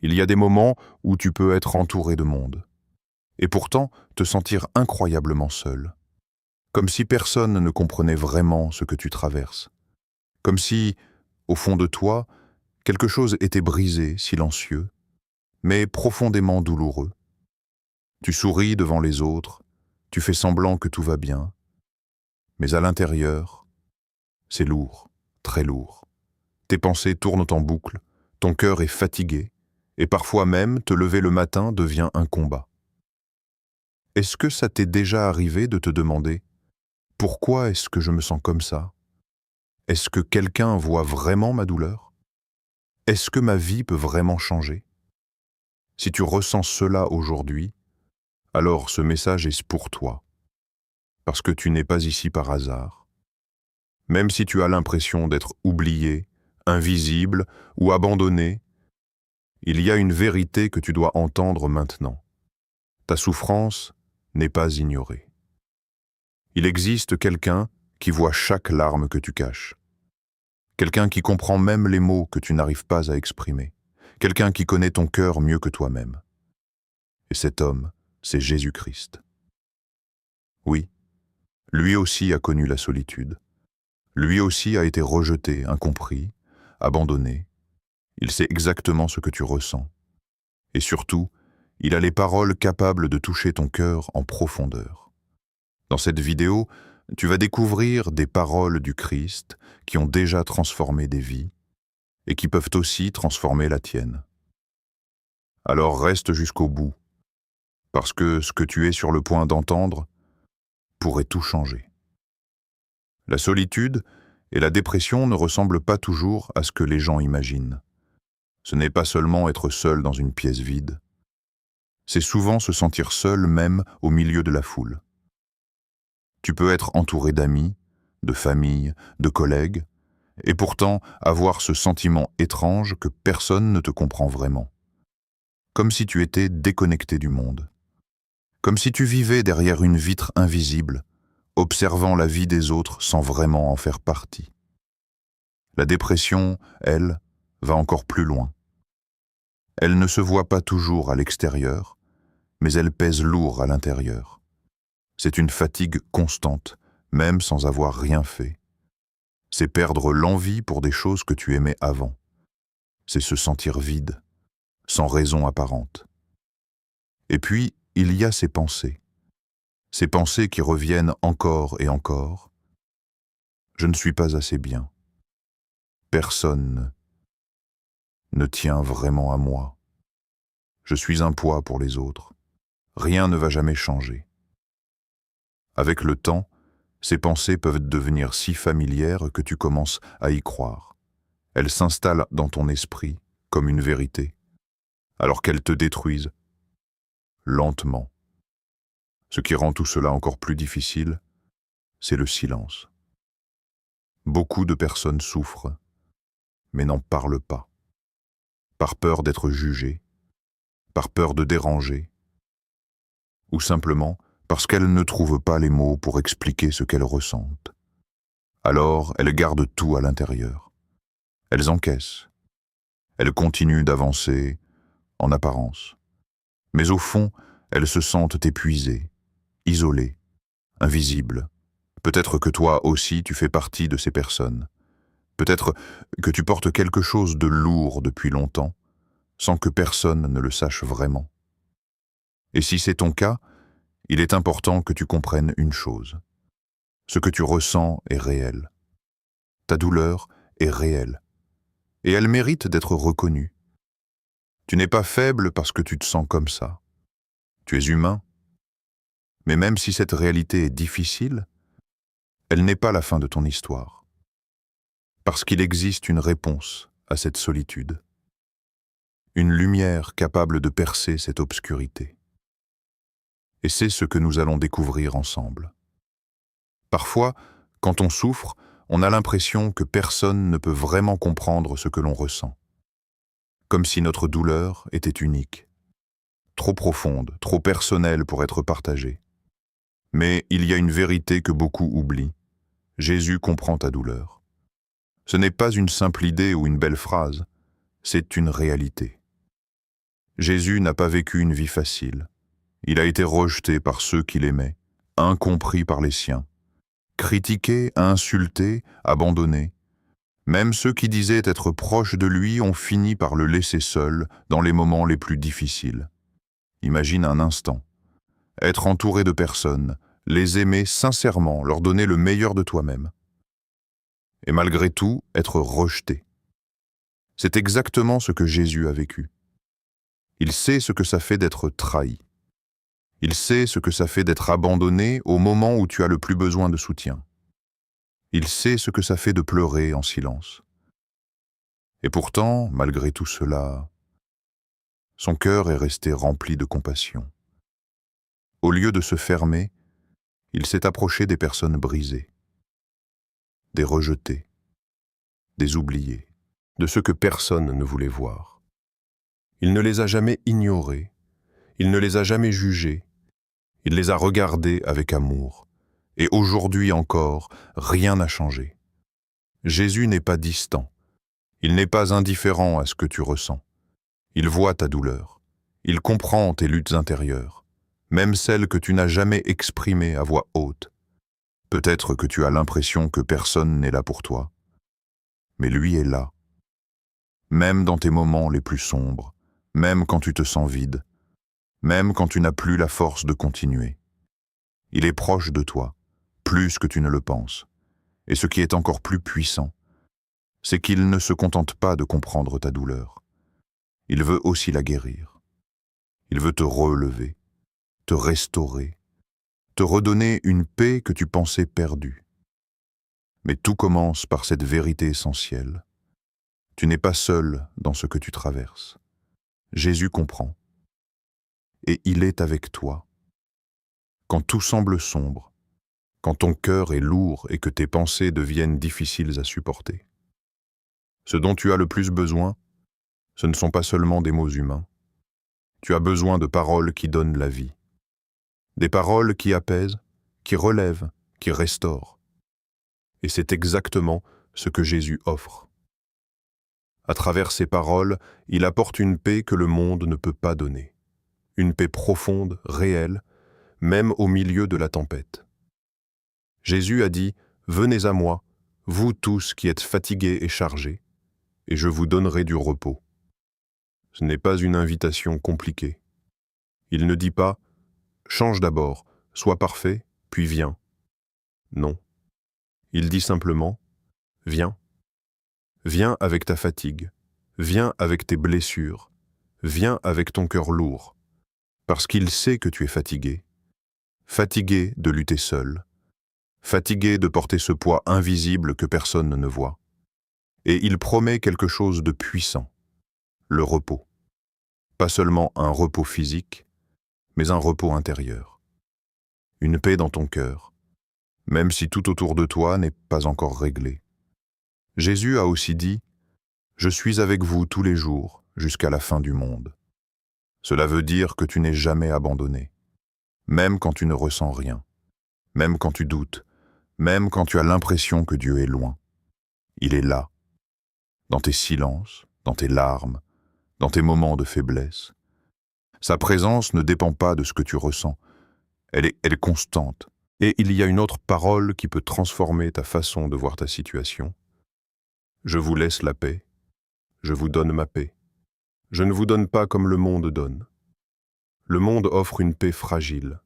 Il y a des moments où tu peux être entouré de monde, et pourtant te sentir incroyablement seul, comme si personne ne comprenait vraiment ce que tu traverses, comme si, au fond de toi, quelque chose était brisé, silencieux, mais profondément douloureux. Tu souris devant les autres, tu fais semblant que tout va bien, mais à l'intérieur, c'est lourd, très lourd. Tes pensées tournent en boucle, ton cœur est fatigué, et parfois même te lever le matin devient un combat. Est-ce que ça t'est déjà arrivé de te demander « Pourquoi est-ce que je me sens comme ça? Est-ce que quelqu'un voit vraiment ma douleur? Est-ce que ma vie peut vraiment changer ?» Si tu ressens cela aujourd'hui, alors ce message est pour toi, parce que tu n'es pas ici par hasard. Même si tu as l'impression d'être oublié, invisible ou abandonné, il y a une vérité que tu dois entendre maintenant. Ta souffrance n'est pas ignorée. Il existe quelqu'un qui voit chaque larme que tu caches. Quelqu'un qui comprend même les mots que tu n'arrives pas à exprimer. Quelqu'un qui connaît ton cœur mieux que toi-même. Et cet homme, c'est Jésus-Christ. Oui, lui aussi a connu la solitude. Lui aussi a été rejeté, incompris, abandonné. Il sait exactement ce que tu ressens. Et surtout, il a les paroles capables de toucher ton cœur en profondeur. Dans cette vidéo, tu vas découvrir des paroles du Christ qui ont déjà transformé des vies et qui peuvent aussi transformer la tienne. Alors reste jusqu'au bout, parce que ce que tu es sur le point d'entendre pourrait tout changer. La solitude et la dépression ne ressemblent pas toujours à ce que les gens imaginent. Ce n'est pas seulement être seul dans une pièce vide, c'est souvent se sentir seul même au milieu de la foule. Tu peux être entouré d'amis, de famille, de collègues, et pourtant avoir ce sentiment étrange que personne ne te comprend vraiment. Comme si tu étais déconnecté du monde. Comme si tu vivais derrière une vitre invisible, observant la vie des autres sans vraiment en faire partie. La dépression, elle, va encore plus loin. Elle ne se voit pas toujours à l'extérieur, mais elle pèse lourd à l'intérieur. C'est une fatigue constante, même sans avoir rien fait. C'est perdre l'envie pour des choses que tu aimais avant. C'est se sentir vide, sans raison apparente. Et puis, il y a ces pensées qui reviennent encore et encore. Je ne suis pas assez bien. Personne ne tient vraiment à moi. Je suis un poids pour les autres. Rien ne va jamais changer. Avec le temps, ces pensées peuvent devenir si familières que tu commences à y croire. Elles s'installent dans ton esprit comme une vérité, alors qu'elles te détruisent lentement. Ce qui rend tout cela encore plus difficile, c'est le silence. Beaucoup de personnes souffrent, mais n'en parlent pas, par peur d'être jugées, par peur de déranger, ou simplement parce qu'elles ne trouvent pas les mots pour expliquer ce qu'elles ressentent. Alors, elles gardent tout à l'intérieur. Elles encaissent. Elles continuent d'avancer en apparence. Mais au fond, elles se sentent épuisées, isolées, invisibles. Peut-être que toi aussi tu fais partie de ces personnes. Peut-être que tu portes quelque chose de lourd depuis longtemps, sans que personne ne le sache vraiment. Et si c'est ton cas, il est important que tu comprennes une chose. Ce que tu ressens est réel. Ta douleur est réelle. Et elle mérite d'être reconnue. Tu n'es pas faible parce que tu te sens comme ça. Tu es humain. Mais même si cette réalité est difficile, elle n'est pas la fin de ton histoire. Parce qu'il existe une réponse à cette solitude. Une lumière capable de percer cette obscurité. Et c'est ce que nous allons découvrir ensemble. Parfois, quand on souffre, on a l'impression que personne ne peut vraiment comprendre ce que l'on ressent. Comme si notre douleur était unique. Trop profonde, trop personnelle pour être partagée. Mais il y a une vérité que beaucoup oublient. Jésus comprend ta douleur. Ce n'est pas une simple idée ou une belle phrase, c'est une réalité. Jésus n'a pas vécu une vie facile. Il a été rejeté par ceux qui l'aimaient, incompris par les siens, critiqué, insulté, abandonné. Même ceux qui disaient être proches de lui ont fini par le laisser seul dans les moments les plus difficiles. Imagine un instant, être entouré de personnes, les aimer sincèrement, leur donner le meilleur de toi-même. Et malgré tout, être rejeté. C'est exactement ce que Jésus a vécu. Il sait ce que ça fait d'être trahi. Il sait ce que ça fait d'être abandonné au moment où tu as le plus besoin de soutien. Il sait ce que ça fait de pleurer en silence. Et pourtant, malgré tout cela, son cœur est resté rempli de compassion. Au lieu de se fermer, il s'est approché des personnes brisées, des rejetées, des oubliées, de ceux que personne ne voulait voir. Il ne les a jamais ignorés, il ne les a jamais jugés, il les a regardés avec amour. Et aujourd'hui encore, rien n'a changé. Jésus n'est pas distant, il n'est pas indifférent à ce que tu ressens. Il voit ta douleur, il comprend tes luttes intérieures, même celles que tu n'as jamais exprimées à voix haute. Peut-être que tu as l'impression que personne n'est là pour toi, mais lui est là. Même dans tes moments les plus sombres, même quand tu te sens vide, même quand tu n'as plus la force de continuer. Il est proche de toi, plus que tu ne le penses. Et ce qui est encore plus puissant, c'est qu'il ne se contente pas de comprendre ta douleur. Il veut aussi la guérir. Il veut te relever, te restaurer, te redonner une paix que tu pensais perdue. Mais tout commence par cette vérité essentielle. Tu n'es pas seul dans ce que tu traverses. Jésus comprend. Et il est avec toi. Quand tout semble sombre, quand ton cœur est lourd et que tes pensées deviennent difficiles à supporter. Ce dont tu as le plus besoin, ce ne sont pas seulement des mots humains. Tu as besoin de paroles qui donnent la vie. Des paroles qui apaisent, qui relèvent, qui restaurent. Et c'est exactement ce que Jésus offre. À travers ces paroles, il apporte une paix que le monde ne peut pas donner. Une paix profonde, réelle, même au milieu de la tempête. Jésus a dit « Venez à moi, vous tous qui êtes fatigués et chargés, et je vous donnerai du repos. » Ce n'est pas une invitation compliquée. Il ne dit pas « Change d'abord, sois parfait, puis viens. » Non. Il dit simplement « Viens. Viens avec ta fatigue, viens avec tes blessures, viens avec ton cœur lourd, parce qu'il sait que tu es fatigué. Fatigué de lutter seul, fatigué de porter ce poids invisible que personne ne voit. Et il promet quelque chose de puissant, le repos. Pas seulement un repos physique, mais un repos intérieur. Une paix dans ton cœur, même si tout autour de toi n'est pas encore réglé. Jésus a aussi dit « Je suis avec vous tous les jours jusqu'à la fin du monde ». Cela veut dire que tu n'es jamais abandonné, même quand tu ne ressens rien, même quand tu doutes, même quand tu as l'impression que Dieu est loin. Il est là, dans tes silences, dans tes larmes, dans tes moments de faiblesse. Sa présence ne dépend pas de ce que tu ressens, elle est constante. Et il y a une autre parole qui peut transformer ta façon de voir ta situation. Je vous laisse la paix, je vous donne ma paix. Je ne vous donne pas comme le monde donne. Le monde offre une paix fragile,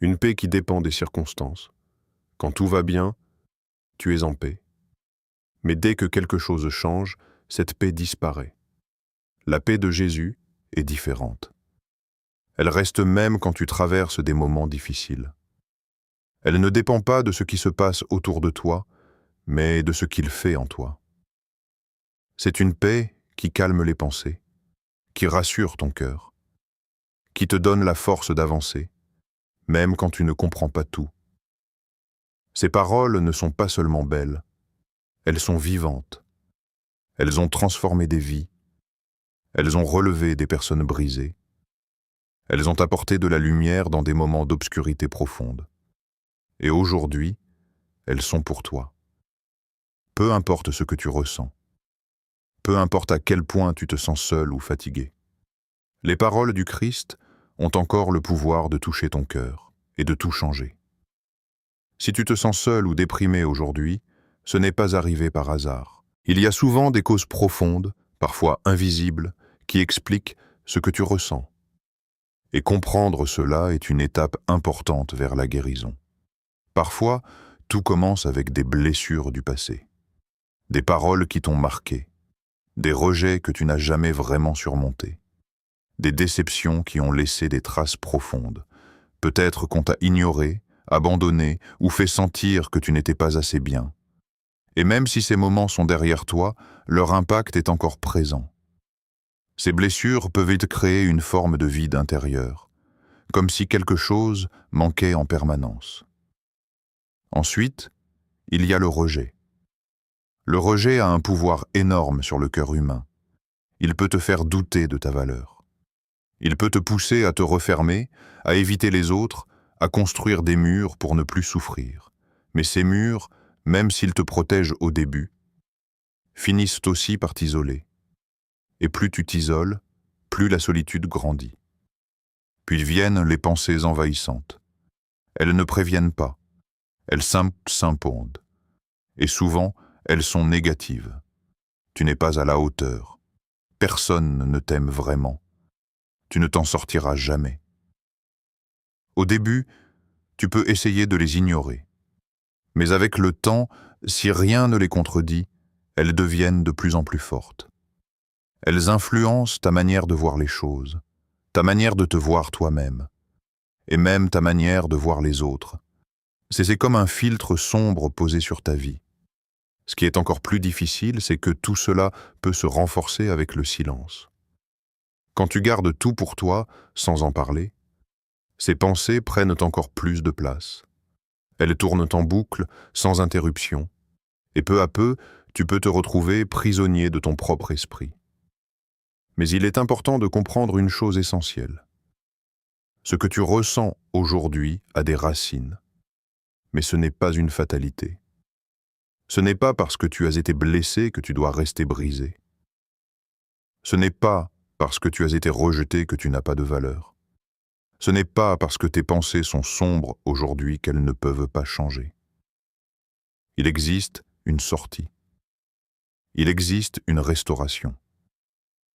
une paix qui dépend des circonstances. Quand tout va bien, tu es en paix. Mais dès que quelque chose change, cette paix disparaît. La paix de Jésus est différente. Elle reste même quand tu traverses des moments difficiles. Elle ne dépend pas de ce qui se passe autour de toi, mais de ce qu'il fait en toi. C'est une paix qui calme les pensées, qui rassure ton cœur, qui te donne la force d'avancer, même quand tu ne comprends pas tout. Ces paroles ne sont pas seulement belles, elles sont vivantes. Elles ont transformé des vies, elles ont relevé des personnes brisées, elles ont apporté de la lumière dans des moments d'obscurité profonde. Et aujourd'hui, elles sont pour toi. Peu importe ce que tu ressens, peu importe à quel point tu te sens seul ou fatigué, Les paroles du Christ ont encore le pouvoir de toucher ton cœur et de tout changer. Si tu te sens seul ou déprimé aujourd'hui, ce n'est pas arrivé par hasard. Il y a souvent des causes profondes, parfois invisibles, qui expliquent ce que tu ressens. Et comprendre cela est une étape importante vers la guérison. Parfois, tout commence avec des blessures du passé, des paroles qui t'ont marqué, des rejets que tu n'as jamais vraiment surmontés, des déceptions qui ont laissé des traces profondes. Peut-être qu'on t'a ignoré, abandonné ou fait sentir que tu n'étais pas assez bien. Et même si ces moments sont derrière toi, leur impact est encore présent. Ces blessures peuvent te créer une forme de vide intérieur, comme si quelque chose manquait en permanence. Ensuite, il y a le rejet. Le rejet a un pouvoir énorme sur le cœur humain. Il peut te faire douter de ta valeur. Il peut te pousser à te refermer, à éviter les autres, à construire des murs pour ne plus souffrir. Mais ces murs, même s'ils te protègent au début, finissent aussi par t'isoler. Et plus tu t'isoles, plus la solitude grandit. Puis viennent les pensées envahissantes. Elles ne préviennent pas, elles s'impondent. Et souvent, elles sont négatives. Tu n'es pas à la hauteur. Personne ne t'aime vraiment. Tu ne t'en sortiras jamais. Au début, tu peux essayer de les ignorer. Mais avec le temps, si rien ne les contredit, elles deviennent de plus en plus fortes. Elles influencent ta manière de voir les choses, ta manière de te voir toi-même, et même ta manière de voir les autres. C'est comme un filtre sombre posé sur ta vie. Ce qui est encore plus difficile, c'est que tout cela peut se renforcer avec le silence. Quand tu gardes tout pour toi, sans en parler, ces pensées prennent encore plus de place. Elles tournent en boucle, sans interruption, et peu à peu, tu peux te retrouver prisonnier de ton propre esprit. Mais il est important de comprendre une chose essentielle. Ce que tu ressens aujourd'hui a des racines, mais ce n'est pas une fatalité. Ce n'est pas parce que tu as été blessé que tu dois rester brisé. Ce n'est pas parce que tu as été rejeté que tu n'as pas de valeur. Ce n'est pas parce que tes pensées sont sombres aujourd'hui qu'elles ne peuvent pas changer. Il existe une sortie. Il existe une restauration.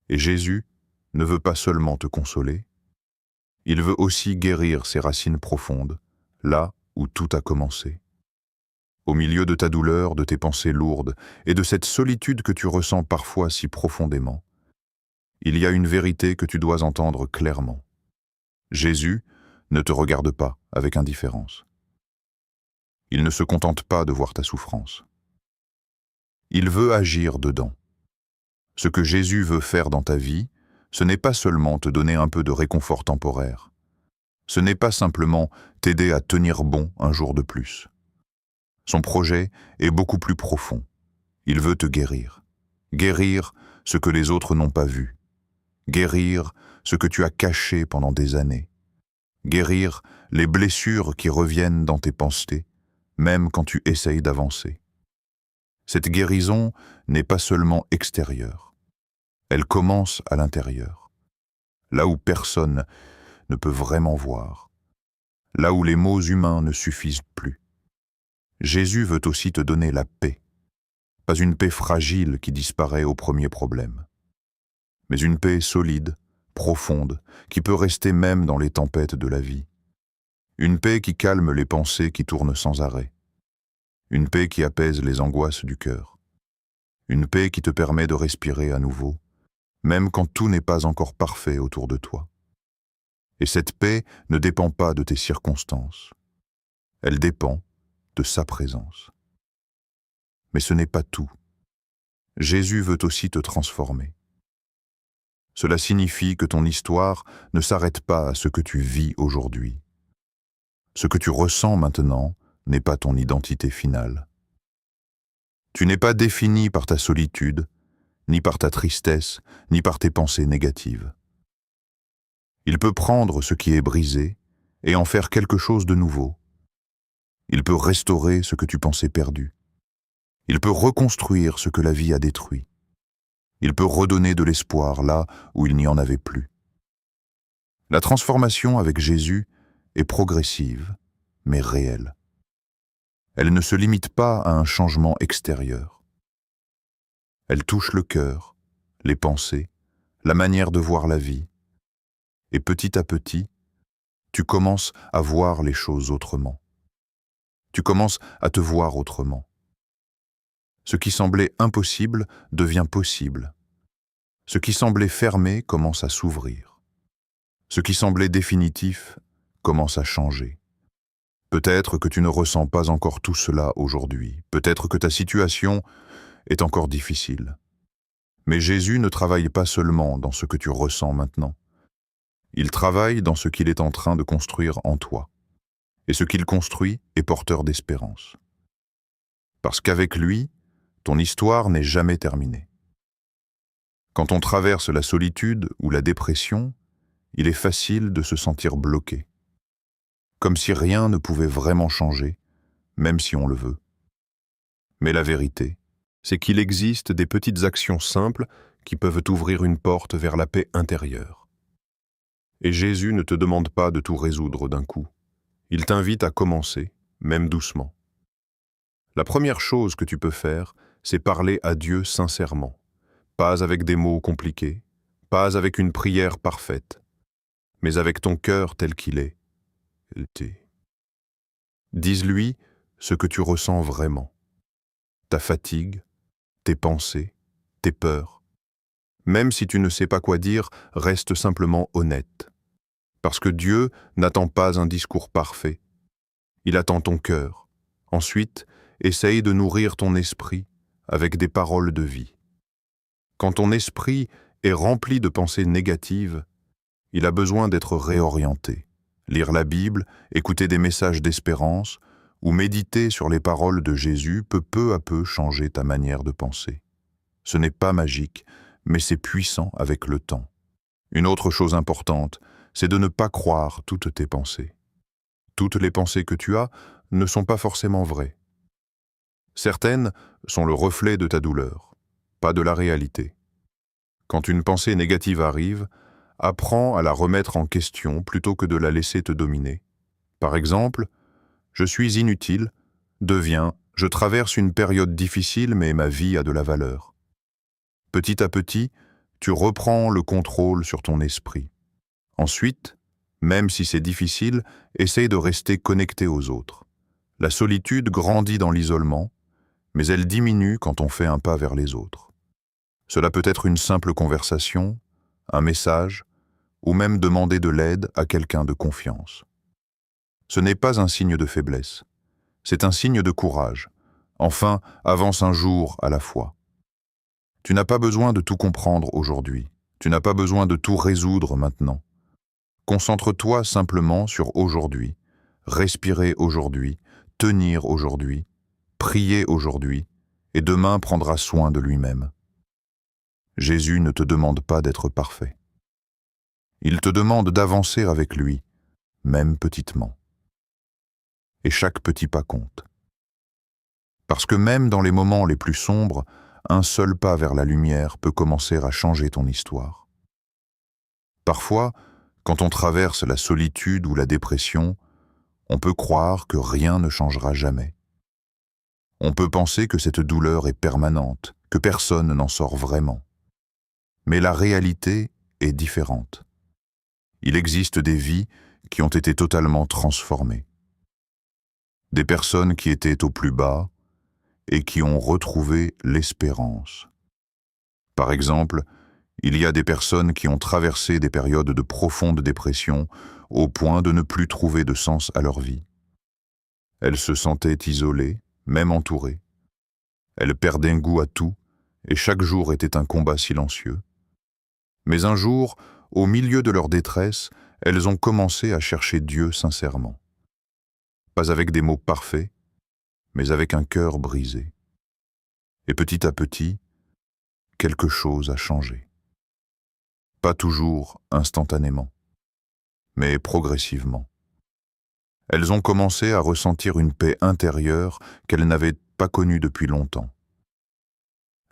Et Jésus ne veut pas seulement te consoler, il veut aussi guérir ces racines profondes, là où tout a commencé. Au milieu de ta douleur, de tes pensées lourdes et de cette solitude que tu ressens parfois si profondément, il y a une vérité que tu dois entendre clairement. Jésus ne te regarde pas avec indifférence. Il ne se contente pas de voir ta souffrance. Il veut agir dedans. Ce que Jésus veut faire dans ta vie, ce n'est pas seulement te donner un peu de réconfort temporaire. Ce n'est pas simplement t'aider à tenir bon un jour de plus. Son projet est beaucoup plus profond. Il veut te guérir. Guérir ce que les autres n'ont pas vu. Guérir ce que tu as caché pendant des années. Guérir les blessures qui reviennent dans tes pensées, même quand tu essayes d'avancer. Cette guérison n'est pas seulement extérieure. Elle commence à l'intérieur, là où personne ne peut vraiment voir, là où les mots humains ne suffisent plus. Jésus veut aussi te donner la paix, pas une paix fragile qui disparaît au premier problème, mais une paix solide, profonde, qui peut rester même dans les tempêtes de la vie. Une paix qui calme les pensées qui tournent sans arrêt. Une paix qui apaise les angoisses du cœur. Une paix qui te permet de respirer à nouveau, même quand tout n'est pas encore parfait autour de toi. Et cette paix ne dépend pas de tes circonstances. Elle dépend de sa présence. Mais ce n'est pas tout. Jésus veut aussi te transformer. Cela signifie que ton histoire ne s'arrête pas à ce que tu vis aujourd'hui. Ce que tu ressens maintenant n'est pas ton identité finale. Tu n'es pas défini par ta solitude, ni par ta tristesse, ni par tes pensées négatives. Il peut prendre ce qui est brisé et en faire quelque chose de nouveau. Il peut restaurer ce que tu pensais perdu. Il peut reconstruire ce que la vie a détruit. Il peut redonner de l'espoir là où il n'y en avait plus. La transformation avec Jésus est progressive, mais réelle. Elle ne se limite pas à un changement extérieur. Elle touche le cœur, les pensées, la manière de voir la vie, et petit à petit, tu commences à voir les choses autrement. Tu commences à te voir autrement. Ce qui semblait impossible devient possible. Ce qui semblait fermé commence à s'ouvrir. Ce qui semblait définitif commence à changer. Peut-être que tu ne ressens pas encore tout cela aujourd'hui. Peut-être que ta situation est encore difficile. Mais Jésus ne travaille pas seulement dans ce que tu ressens maintenant. Il travaille dans ce qu'il est en train de construire en toi. Et ce qu'il construit est porteur d'espérance. Parce qu'avec lui, ton histoire n'est jamais terminée. Quand on traverse la solitude ou la dépression, il est facile de se sentir bloqué. Comme si rien ne pouvait vraiment changer, même si on le veut. Mais la vérité, c'est qu'il existe des petites actions simples qui peuvent ouvrir une porte vers la paix intérieure. Et Jésus ne te demande pas de tout résoudre d'un coup. Il t'invite à commencer, même doucement. La première chose que tu peux faire, c'est parler à Dieu sincèrement, pas avec des mots compliqués, pas avec une prière parfaite, mais avec ton cœur tel qu'il est. Dis-lui ce que tu ressens vraiment, ta fatigue, tes pensées, tes peurs. Même si tu ne sais pas quoi dire, reste simplement honnête. Parce que Dieu n'attend pas un discours parfait. Il attend ton cœur. Ensuite, essaye de nourrir ton esprit avec des paroles de vie. Quand ton esprit est rempli de pensées négatives, il a besoin d'être réorienté. Lire la Bible, écouter des messages d'espérance ou méditer sur les paroles de Jésus peut peu à peu changer ta manière de penser. Ce n'est pas magique, mais c'est puissant avec le temps. Une autre chose importante, c'est de ne pas croire toutes tes pensées. Toutes les pensées que tu as ne sont pas forcément vraies. Certaines sont le reflet de ta douleur, pas de la réalité. Quand une pensée négative arrive, apprends à la remettre en question plutôt que de la laisser te dominer. Par exemple, « Je suis inutile » devient « Je traverse une période difficile mais ma vie a de la valeur ». Petit à petit, tu reprends le contrôle sur ton esprit. Ensuite, même si c'est difficile, essaye de rester connecté aux autres. La solitude grandit dans l'isolement, mais elle diminue quand on fait un pas vers les autres. Cela peut être une simple conversation, un message, ou même demander de l'aide à quelqu'un de confiance. Ce n'est pas un signe de faiblesse, c'est un signe de courage. Enfin, avance un jour à la fois. Tu n'as pas besoin de tout comprendre aujourd'hui, tu n'as pas besoin de tout résoudre maintenant. Concentre-toi simplement sur aujourd'hui, respirer aujourd'hui, tenir aujourd'hui, prier aujourd'hui, et demain prendra soin de lui-même. Jésus ne te demande pas d'être parfait. Il te demande d'avancer avec lui, même petitement. Et chaque petit pas compte. Parce que même dans les moments les plus sombres, un seul pas vers la lumière peut commencer à changer ton histoire. Parfois, quand on traverse la solitude ou la dépression, on peut croire que rien ne changera jamais. On peut penser que cette douleur est permanente, que personne n'en sort vraiment. Mais la réalité est différente. Il existe des vies qui ont été totalement transformées. Des personnes qui étaient au plus bas et qui ont retrouvé l'espérance. Par exemple, il y a des personnes qui ont traversé des périodes de profonde dépression au point de ne plus trouver de sens à leur vie. Elles se sentaient isolées, même entourées. Elles perdaient un goût à tout et chaque jour était un combat silencieux. Mais un jour, au milieu de leur détresse, elles ont commencé à chercher Dieu sincèrement. Pas avec des mots parfaits, mais avec un cœur brisé. Et petit à petit, quelque chose a changé. Pas toujours instantanément, mais progressivement. Elles ont commencé à ressentir une paix intérieure qu'elles n'avaient pas connue depuis longtemps.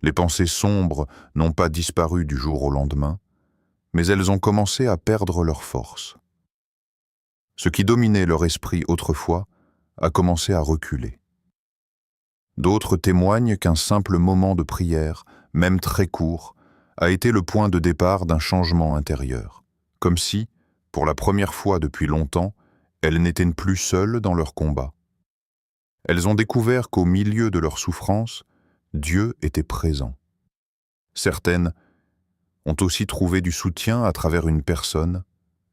Les pensées sombres n'ont pas disparu du jour au lendemain, mais elles ont commencé à perdre leur force. Ce qui dominait leur esprit autrefois a commencé à reculer. D'autres témoignent qu'un simple moment de prière, même très court, a été le point de départ d'un changement intérieur, comme si, pour la première fois depuis longtemps, elles n'étaient plus seules dans leur combat. Elles ont découvert qu'au milieu de leur souffrance, Dieu était présent. Certaines ont aussi trouvé du soutien à travers une personne,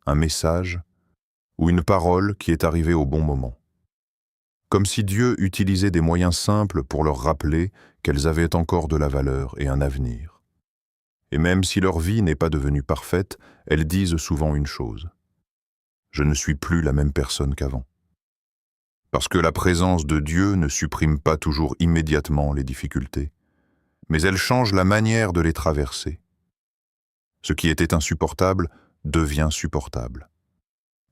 un message ou une parole qui est arrivée au bon moment. Comme si Dieu utilisait des moyens simples pour leur rappeler qu'elles avaient encore de la valeur et un avenir. Et même si leur vie n'est pas devenue parfaite, elles disent souvent une chose: je ne suis plus la même personne qu'avant. Parce que la présence de Dieu ne supprime pas toujours immédiatement les difficultés, mais elle change la manière de les traverser. Ce qui était insupportable devient supportable.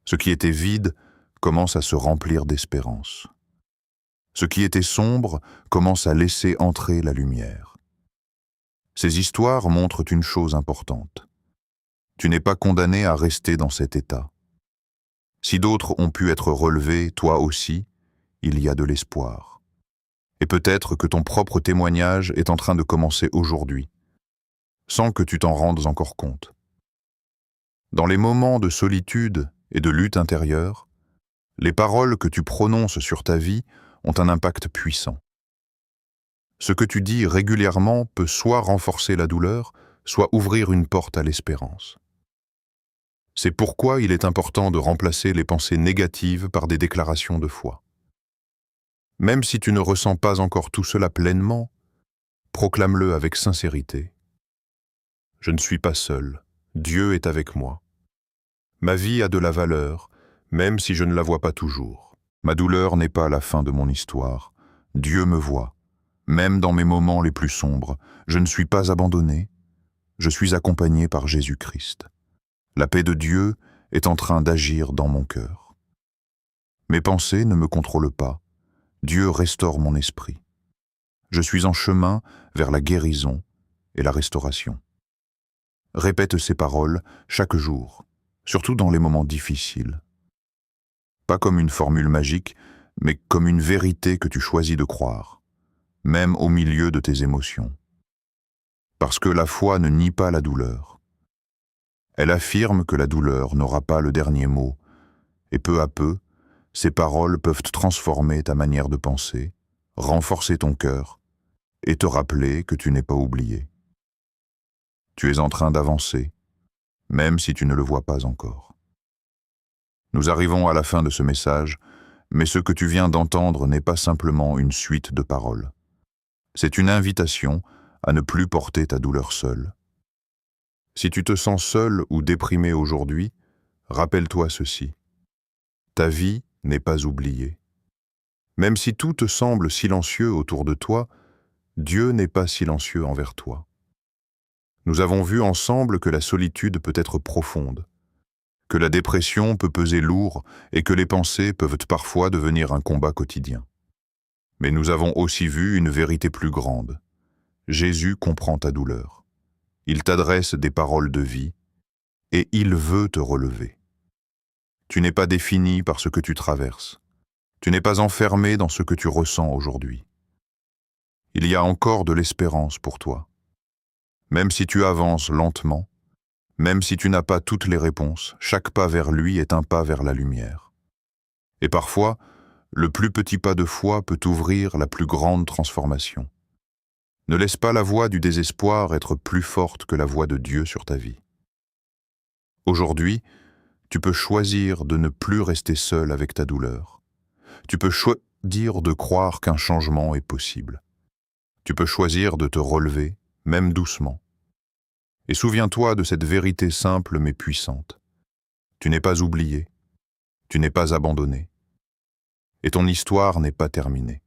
Ce qui était vide commence à se remplir d'espérance. Ce qui était sombre commence à laisser entrer la lumière. Ces histoires montrent une chose importante. Tu n'es pas condamné à rester dans cet état. Si d'autres ont pu être relevés, toi aussi, il y a de l'espoir. Et peut-être que ton propre témoignage est en train de commencer aujourd'hui, sans que tu t'en rendes encore compte. Dans les moments de solitude et de lutte intérieure, les paroles que tu prononces sur ta vie ont un impact puissant. Ce que tu dis régulièrement peut soit renforcer la douleur, soit ouvrir une porte à l'espérance. C'est pourquoi il est important de remplacer les pensées négatives par des déclarations de foi. Même si tu ne ressens pas encore tout cela pleinement, proclame-le avec sincérité. Je ne suis pas seul, Dieu est avec moi. Ma vie a de la valeur, même si je ne la vois pas toujours. Ma douleur n'est pas la fin de mon histoire. Dieu me voit. Même dans mes moments les plus sombres, je ne suis pas abandonné. Je suis accompagné par Jésus-Christ. La paix de Dieu est en train d'agir dans mon cœur. Mes pensées ne me contrôlent pas. Dieu restaure mon esprit. Je suis en chemin vers la guérison et la restauration. Répète ces paroles chaque jour, surtout dans les moments difficiles. Pas comme une formule magique, mais comme une vérité que tu choisis de croire, même au milieu de tes émotions. Parce que la foi ne nie pas la douleur. Elle affirme que la douleur n'aura pas le dernier mot, et peu à peu, ces paroles peuvent transformer ta manière de penser, renforcer ton cœur, et te rappeler que tu n'es pas oublié. Tu es en train d'avancer, même si tu ne le vois pas encore. Nous arrivons à la fin de ce message, mais ce que tu viens d'entendre n'est pas simplement une suite de paroles. C'est une invitation à ne plus porter ta douleur seule. Si tu te sens seul ou déprimé aujourd'hui, rappelle-toi ceci. Ta vie n'est pas oubliée. Même si tout te semble silencieux autour de toi, Dieu n'est pas silencieux envers toi. Nous avons vu ensemble que la solitude peut être profonde, que la dépression peut peser lourd et que les pensées peuvent parfois devenir un combat quotidien. Mais nous avons aussi vu une vérité plus grande. Jésus comprend ta douleur. Il t'adresse des paroles de vie et il veut te relever. Tu n'es pas défini par ce que tu traverses. Tu n'es pas enfermé dans ce que tu ressens aujourd'hui. Il y a encore de l'espérance pour toi. Même si tu avances lentement, même si tu n'as pas toutes les réponses, chaque pas vers lui est un pas vers la lumière. Et parfois, le plus petit pas de foi peut ouvrir la plus grande transformation. Ne laisse pas la voix du désespoir être plus forte que la voix de Dieu sur ta vie. Aujourd'hui, tu peux choisir de ne plus rester seul avec ta douleur. Tu peux choisir de croire qu'un changement est possible. Tu peux choisir de te relever, même doucement. Et souviens-toi de cette vérité simple mais puissante. Tu n'es pas oublié, tu n'es pas abandonné. Et ton histoire n'est pas terminée.